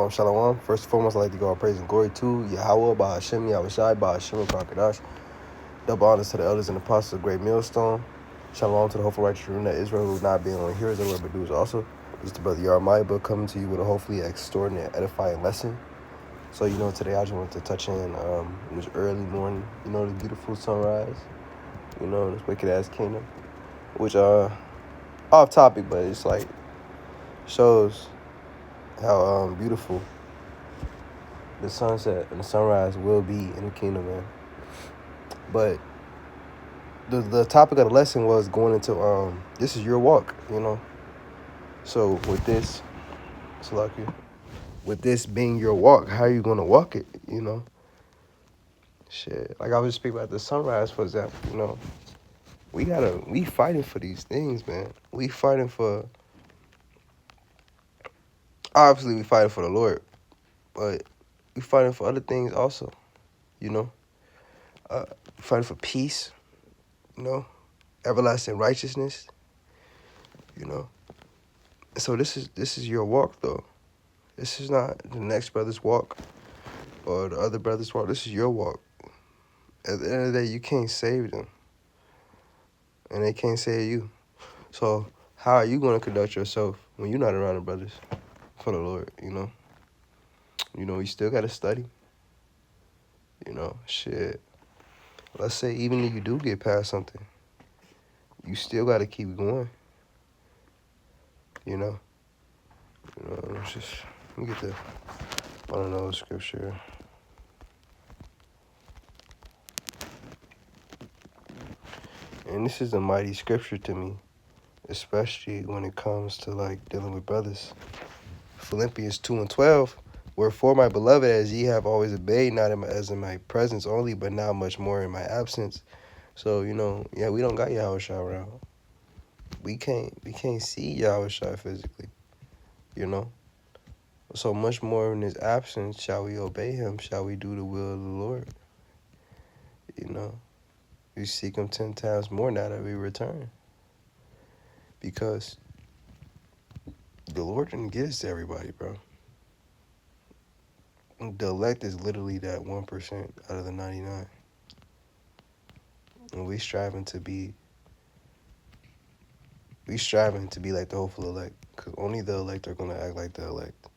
Shalom. First and foremost, I'd like to give all praise and glory to Yahweh, Bahashem, Yahushai, Bahashem, Kakadash. Double honors to the elders and apostles of Great Millstone. Shalom to the hopeful righteous Runa Israel, who not being on hearers of the word, but doers also. This is the brother Yarmai, but coming to you with a hopefully extraordinary, edifying lesson. So, today I just wanted to touch in, it was early morning, the beautiful sunrise, this wicked-ass kingdom, which, off topic, but it's like, shows how, beautiful the sunset and the sunrise will be in the kingdom, man. But the topic of the lesson was going into this is your walk, So with this, Salaki, with this being your walk, how are you gonna walk it, Shit. Like I was speaking about the sunrise, for example, we fighting for these things, man. We fighting for obviously we fighting for the Lord, but we fighting for other things also, fighting for peace, everlasting righteousness, So this is your walk, though. This is not the next brother's walk or the other brother's walk. This is your walk. At the end of the day, you can't save them, and they can't save you. So how are you going to conduct yourself when you're not around the brothers for the Lord, You still got to study, Shit. Let's say even if you do get past something, you still got to keep going, It's just, let me get the, I don't know, scripture. And this is a mighty scripture to me, especially when it comes to like dealing with brothers. Philippians 2:12, wherefore my beloved, as ye have always obeyed, not as in my presence only, but now much more in my absence. So, we don't got Yahushua around. We can't see Yahushua physically, So much more in his absence shall we obey him, shall we do the will of the Lord, We seek him 10 times more now that we return. Because the Lord didn't get us to everybody, bro. The elect is literally that 1% out of the 99. And we striving to be like the hopeful elect. Because only the elect are going to act like the elect,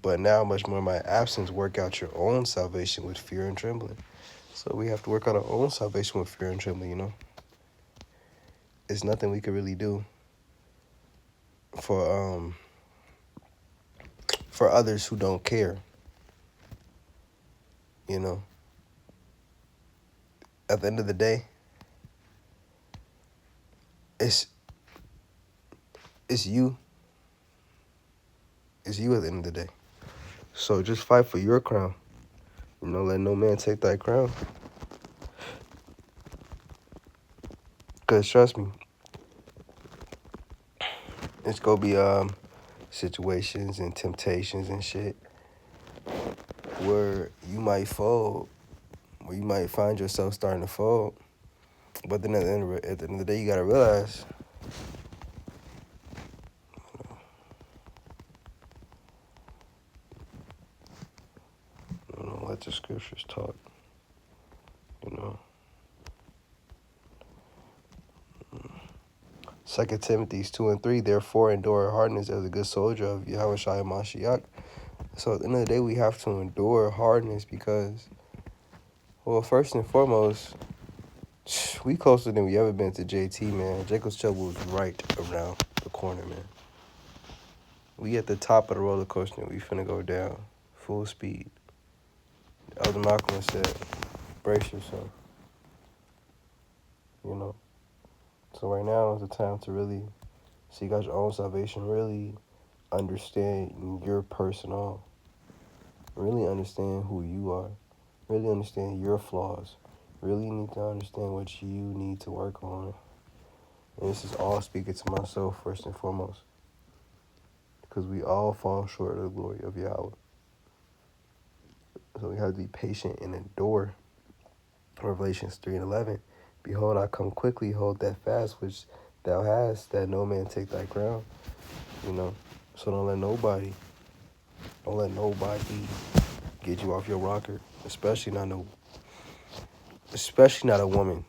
But now, much more in my absence, work out your own salvation with fear and trembling. So we have to work out our own salvation with fear and trembling, It's nothing we could really do for others who don't care, At the end of the day, it's you. It's you at the end of the day. So just fight for your crown. Let no man take thy crown. Because trust me, it's going to be situations and temptations and shit where you might fold, where you might find yourself starting to fold. But then at the end of the day, you got to realize, let the scriptures talk, 2 Timothy 2:3, therefore endure hardness as a good soldier of Yahushua Mashiach. So at the end of the day, we have to endure hardness because, well, first and foremost, we closer than we ever been to JT, man. Jacob's Trouble was right around the corner, man. We at the top of the roller coaster. We finna go down full speed. Elder Malcolm said, brace yourself, So right now is the time to really seek out your own salvation, really understand your personal, really understand who you are, really understand your flaws, really need to understand what you need to work on. And this is all speaking to myself first and foremost, because we all fall short of the glory of Yahweh. So we have to be patient and endure. Revelations 3:11, behold, I come quickly, hold that fast which thou hast, that no man take thy crown. So don't let nobody get you off your rocker, especially not a woman.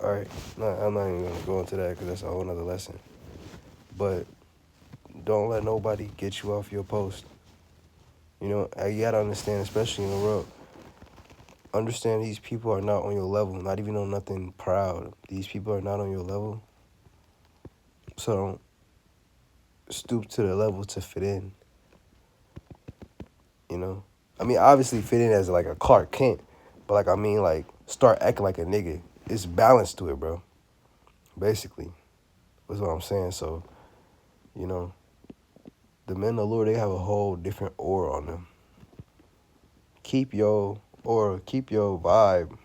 All right, I'm not even gonna go into that because that's a whole nother lesson. But don't let nobody get you off your post. You know, you gotta understand, especially in the world. Understand these people are not on your level, not even on nothing proud. These people are not on your level. So don't stoop to the level to fit in. You know? I mean, obviously fit in as like a Clark Kent. But like, I mean, like, start acting like a nigga. It's balance to it, bro. Basically. That's what I'm saying. So, you know, the men of the Lord, they have a whole different aura on them. Keep your aura, keep your vibe,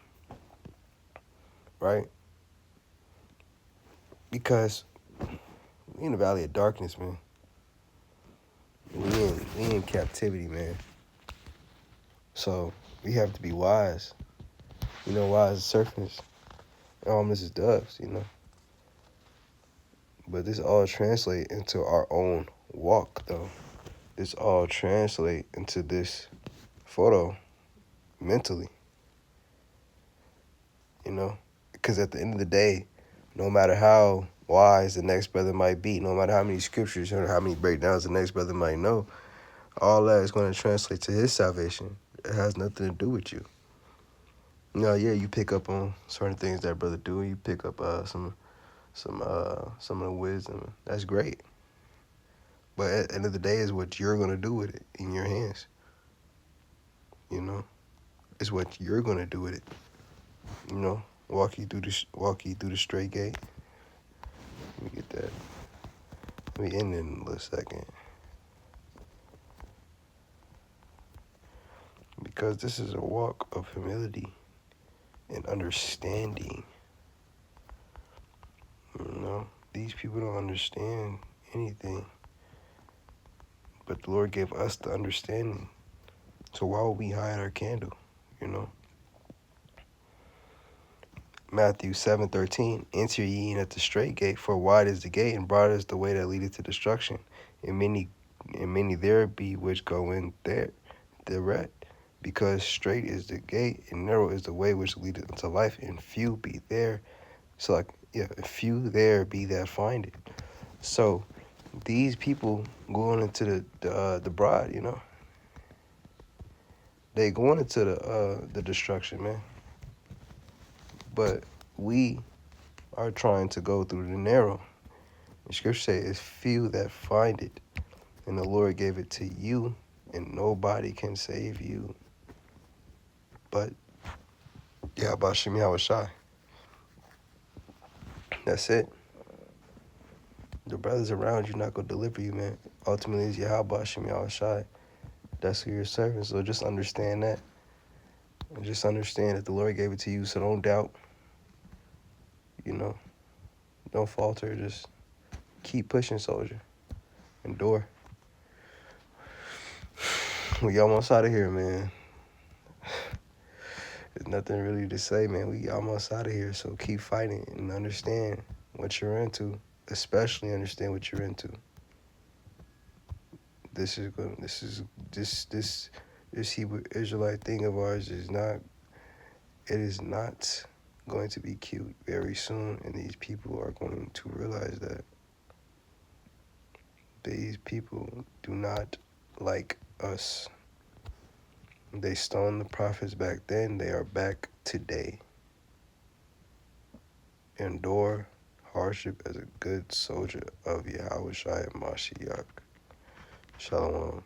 right? Because we in the valley of darkness, man. We in captivity, man. So we have to be wise. You know, wise as serpents, harmless as doves, you know. But this all translate into our own walk, though. This all translate into this photo mentally, you know. Because at the end of the day, no matter how wise the next brother might be, no matter how many scriptures or how many breakdowns the next brother might know, all that is going to translate to his salvation. It has nothing to do with you. You know, yeah, you pick up on certain things that brother do. You pick up some of the wisdom. That's great. But at the end of the day, is what you're gonna do with it in your hands. You know, it's what you're gonna do with it. You know, walk you through the straight gate. Let me get that. Let me end it in a little second. Because this is a walk of humility and understanding. You know, these people don't understand anything. But the Lord gave us the understanding. So why would we hide our candle? You know? Matthew 7:13, enter ye in at the straight gate, for wide is the gate, and broad is the way that leadeth to destruction. And many there be which go in thereat. Because straight is the gate, and narrow is the way which leadeth unto life, and few be there. So like, yeah, few there be that find it. So these people going into the bride, you know, they going into the destruction, man. But we are trying to go through the narrow. The scripture says it's few that find it, and the Lord gave it to you, and nobody can save you but Yahweh Shem Yahushai. That's it. The brothers around you not gonna deliver you, man. Ultimately, it's Yahweh Shem Yahushai. That's who you're serving. So just understand that. And just understand that the Lord gave it to you, so don't doubt. You know, don't falter. Just keep pushing, soldier. Endure. We almost out of here, man. There's nothing really to say, man. We almost out of here, so keep fighting and understand what you're into. Especially understand what you're into. This Hebrew Israelite thing of ours is not. It is not going to be cute very soon, and these people are going to realize that these people do not like us. They stoned the prophets back then. They are back today. Endure hardship as a good soldier of Yahweh Shai Mashiach. Shalom.